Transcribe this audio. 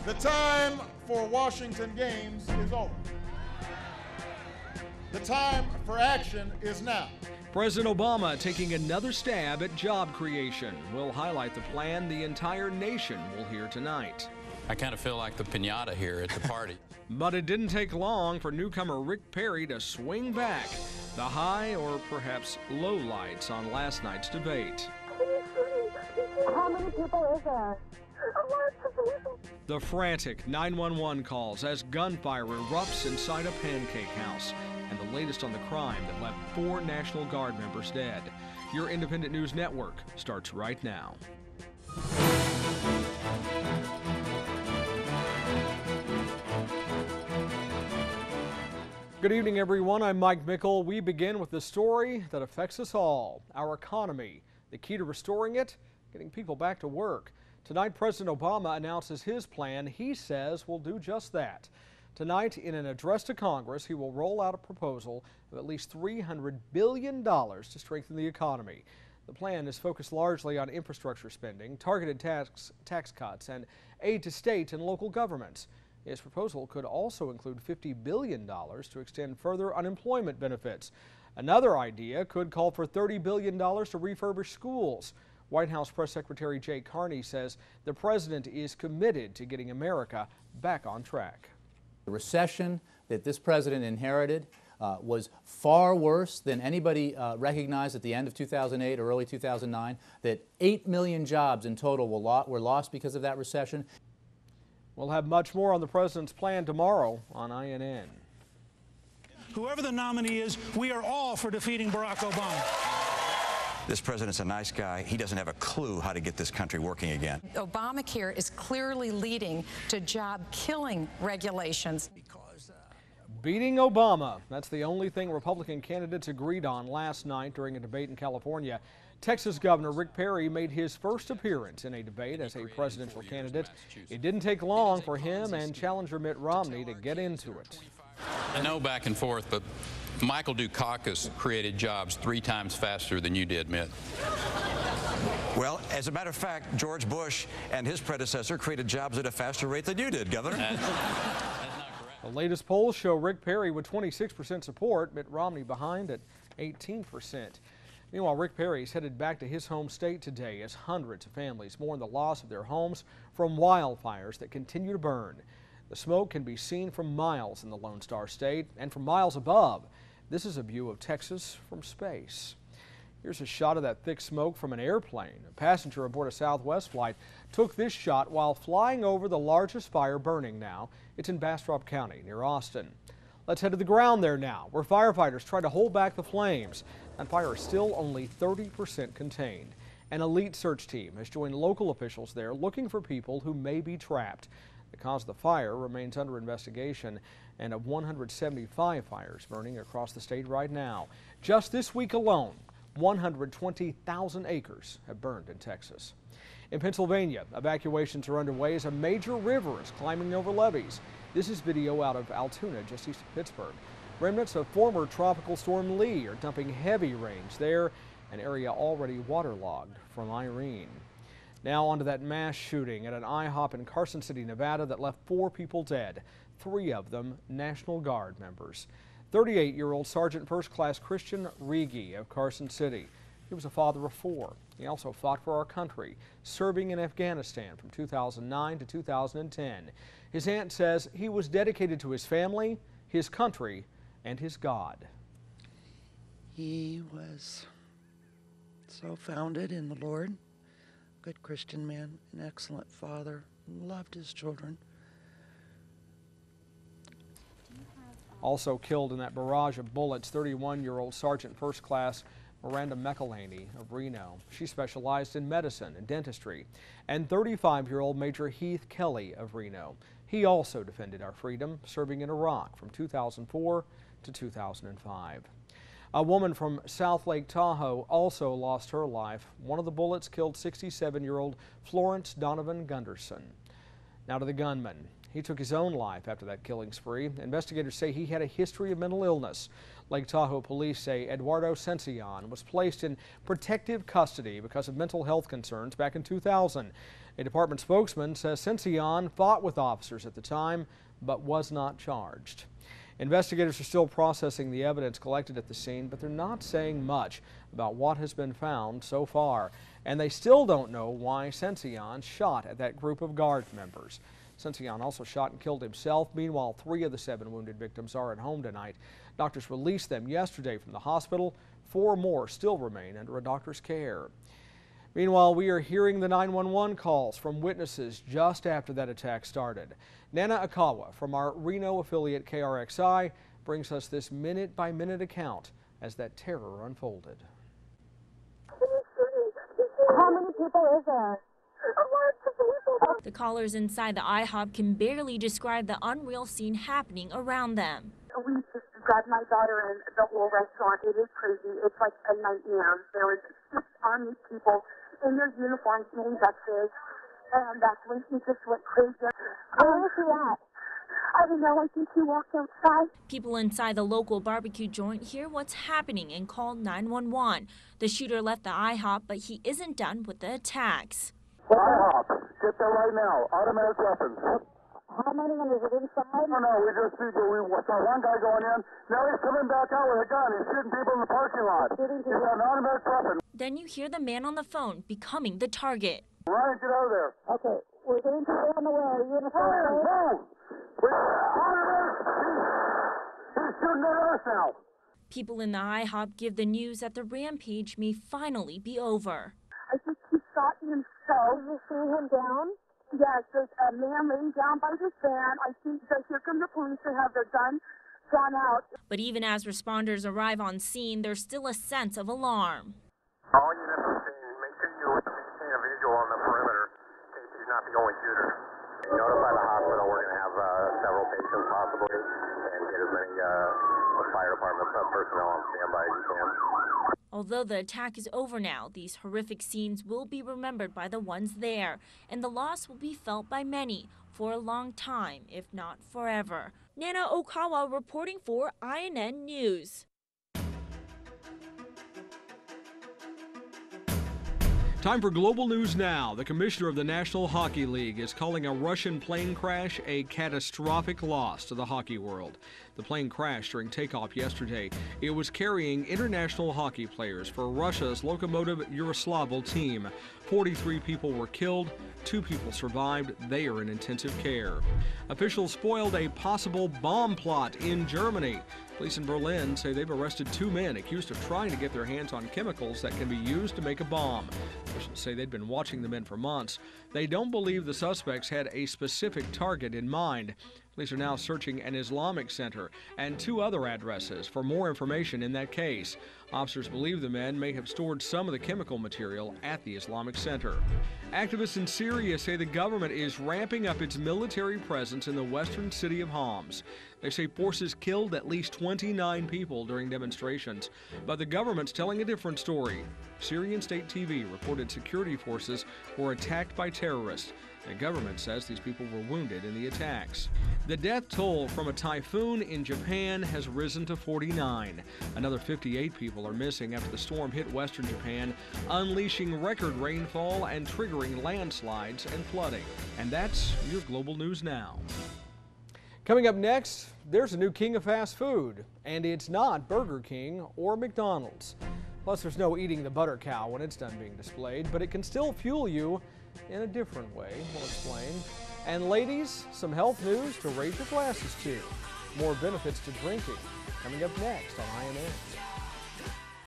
The time for Washington games is over. The time for action is now. President Obama taking another stab at job creation. We'll highlight the plan the entire nation will hear tonight. I kind of feel like the piñata here at the party. But it didn't take long for newcomer Rick Perry to swing back the high or perhaps low lights on last night's debate. How many people is there? The frantic 911 calls as gunfire erupts inside a pancake house, and the latest on the crime that left 4 National Guard members dead. Your Independent News Network starts right now. Good evening, everyone. I'm Mike Mickle. We begin with the story that affects us all, our economy. The key to restoring it, getting people back to work. Tonight, President Obama announces his plan. He says will do just that. Tonight, in an address to Congress, he will roll out a proposal of at least $300 billion to strengthen the economy. The plan is focused largely on infrastructure spending, targeted tax cuts, and aid to state and local governments. His proposal could also include $50 billion to extend further unemployment benefits. Another idea could call for $30 billion to refurbish schools. White House Press Secretary Jay Carney says the president is committed to getting America back on track. The recession that this president inherited was far worse than anybody recognized at the end of 2008 or early 2009, that 8 million jobs in total were lost because of that recession. We'll have much more on the president's plan tomorrow on INN. Whoever the nominee is, we are all for defeating Barack Obama. This president's a nice guy. He doesn't have a clue how to get this country working again. Obamacare is clearly leading to job-killing regulations. Beating Obama. That's the only thing Republican candidates agreed on last night during a debate in California. Texas Governor Rick Perry made his first appearance in a debate as a presidential candidate. It didn't take long for him and challenger Mitt Romney to get into it. I know back and forth, but Michael Dukakis created jobs 3 times faster than you did, Mitt. Well, as a matter of fact, George Bush and his predecessor created jobs at a faster rate than you did, Governor. That's not correct. The latest polls show Rick Perry with 26% support, Mitt Romney behind at 18%. Meanwhile, Rick Perry is headed back to his home state today as hundreds of families mourn the loss of their homes from wildfires that continue to burn. The smoke can be seen from miles in the Lone Star State and from miles above. This is a view of Texas from space. Here's a shot of that thick smoke from an airplane. A passenger aboard a Southwest flight took this shot while flying over the largest fire burning now. It's in Bastrop County near Austin. Let's head to the ground there now, where firefighters try to hold back the flames. That fire is still only 30% contained. An elite search team has joined local officials there looking for people who may be trapped. The cause of the fire remains under investigation, and of 175 fires burning across the state right now. Just this week alone, 120,000 acres have burned in Texas. In Pennsylvania, evacuations are underway as a major river is climbing over levees. This is video out of Altoona, just east of Pittsburgh. Remnants of former Tropical Storm Lee are dumping heavy rains there, an area already waterlogged from Irene. Now onto that mass shooting at an IHOP in Carson City, Nevada that left 4 people dead, 3 of them National Guard members. 38-year-old Sergeant First Class Christian Rigi of Carson City. He was a father of 4. He also fought for our country, serving in Afghanistan from 2009 to 2010. His aunt says he was dedicated to his family, his country, and his God. He was so founded in the Lord. Good Christian man, an excellent father, loved his children. Also killed in that barrage of bullets, 31-year-old Sergeant First Class Miranda McElhaney of Reno. She specialized in medicine and dentistry. And 35-year-old Major Heath Kelly of Reno. He also defended our freedom, serving in Iraq from 2004 to 2005. A woman from South Lake Tahoe also lost her life. One of the bullets killed 67-year-old Florence Donovan Gunderson. Now to the gunman. He took his own life after that killing spree. Investigators say he had a history of mental illness. Lake Tahoe police say Eduardo Cencion was placed in protective custody because of mental health concerns back in 2000. A department spokesman says Cencion fought with officers at the time but was not charged. Investigators are still processing the evidence collected at the scene, but they're not saying much about what has been found so far. And they still don't know why Cencion shot at that group of Guard members. Cencion also shot and killed himself. Meanwhile, 3 of the 7 wounded victims are at home tonight. Doctors released them yesterday from the hospital. 4 more still remain under a doctor's care. Meanwhile, we are hearing the 911 calls from witnesses just after that attack started. Nana Akawa from our Reno affiliate KRXI brings us this minute-by-minute account as that terror unfolded. How many people is there? The callers inside the IHOP can barely describe the unreal scene happening around them. We just got my daughter in the whole restaurant. It is crazy. It's like a nightmare. There was 6 army people in their uniforms eating breakfast, and that's when he just went crazy. Where is he at? I don't know. I think he walked outside. People inside the local barbecue joint hear what's happening and call 911. The shooter left the IHOP, but he isn't done with the attacks. IHOP, get there right now. Automatic weapons. How many is it inside? No, we just see we saw one guy going in. Now he's coming back out with a gun. He's shooting people in the parking lot. He's got an automatic weapon. Then you hear the man on the phone becoming the target. Ryan, get out of there. Okay, we're getting people on the way. Are you in the phone? Ryan, move! He's shooting at us now. People in the IHOP give the news that the rampage may finally be over. I think he shot himself. You see him down? Yes, there's a man laying down by his van. I think that here come the police to have their gun drawn out. But even as responders arrive on scene, there's still a sense of alarm. All units on scene, make sure you maintain a visual on the perimeter in case he's not the only shooter. Notify the hospital. We're going to have several patients possibly, and get as many fire department personnel on standby as you can. Although the attack is over now, these horrific scenes will be remembered by the ones there, and the loss will be felt by many for a long time, if not forever. Nana Okawa reporting for INN News. Time for Global News Now. The commissioner of the National Hockey League is calling a Russian plane crash a catastrophic loss to the hockey world. The plane crashed during takeoff yesterday. It was carrying international hockey players for Russia's Lokomotiv Yaroslavl team. 43 people were killed, 2 people survived. They are in intensive care. Officials foiled a possible bomb plot in Germany. Police in Berlin say they've arrested 2 men accused of trying to get their hands on chemicals that can be used to make a bomb. Officials say they'd been watching the men for months. They don't believe the suspects had a specific target in mind. Police are now searching an Islamic center and 2 other addresses for more information in that case. Officers believe the men may have stored some of the chemical material at the Islamic center. Activists in Syria say the government is ramping up its military presence in the western city of Homs. They say forces killed at least 29 people during demonstrations, but the government's telling a different story. Syrian State TV reported security forces were attacked by terrorists. The government says these people were wounded in the attacks. The death toll from a typhoon in Japan has risen to 49. Another 58 people are missing after the storm hit western Japan, unleashing record rainfall and triggering landslides and flooding. And that's your Global News Now. Coming up next, there's a new king of fast food, and it's not Burger King or McDonald's. Plus, there's no eating the butter cow when it's done being displayed, but it can still fuel you in a different way. We'll explain. And ladies, some health news to raise your glasses to. More benefits to drinking coming up next on INN.